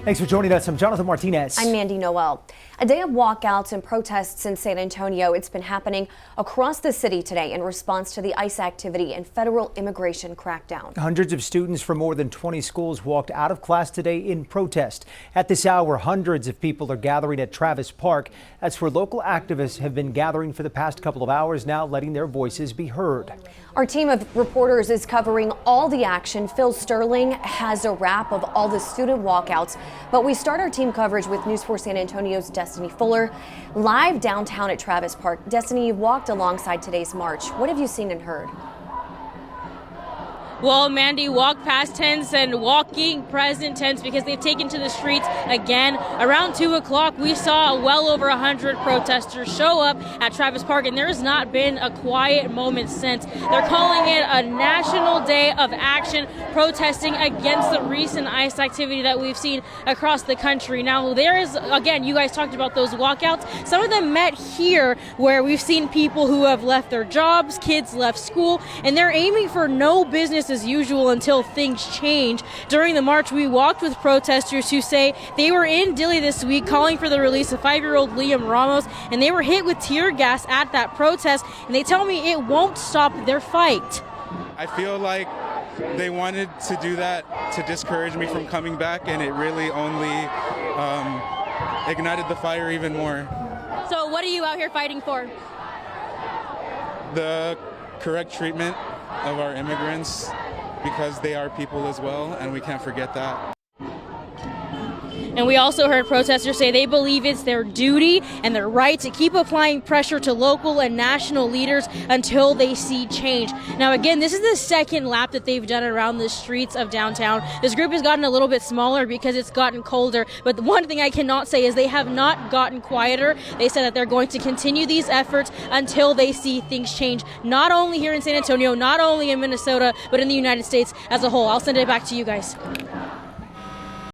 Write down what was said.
Thanks for joining us. I'm Jonathan Martinez. I'm Mandy Noel. A day of walkouts and protests in San Antonio. It's been happening across the city today in response to the ICE activity and federal immigration crackdown. Hundreds of students from more than 20 schools walked out of class today in protest. At this hour, hundreds of people are gathering at Travis Park. That's where local activists have been gathering for the past couple of hours now, letting their voices be heard. Our team of reporters is covering all the action. Phil Sterling has a wrap of all the student walkouts. But we start our team coverage with News 4 San Antonio's Destiny Fuller, live downtown at Travis Park. Destiny, you walked alongside today's march. What have you seen and heard? Well, Mandy, walk past tents and walking present tents because they've taken to the streets again. Around 2 o'clock, we saw well over 100 protesters show up at Travis Park, and there has not been a quiet moment since. They're calling it a national day of action, protesting against the recent ICE activity that we've seen across the country. Now, there is, again, you guys talked about those walkouts. Some of them met here where we've seen people who have left their jobs, kids left school, and they're aiming for no business as usual until things change. During the march, we walked with protesters who say they were in Dilley this week calling for the release of 5-year-old Liam Ramos, and they were hit with tear gas at that protest, and they tell me it won't stop their fight. I feel like they wanted to do that to discourage me from coming back, and it really only ignited the fire even more. So what are you out here fighting for? The correct treatment of our immigrants, because they are people as well, and we can't forget that. And we also heard protesters say they believe it's their duty and their right to keep applying pressure to local and national leaders until they see change. Now, again, this is the second lap that they've done around the streets of downtown. This group has gotten a little bit smaller because it's gotten colder. But the one thing I cannot say is they have not gotten quieter. They said that they're going to continue these efforts until they see things change, not only here in San Antonio, not only in Minnesota, but in the United States as a whole. I'll send it back to you guys.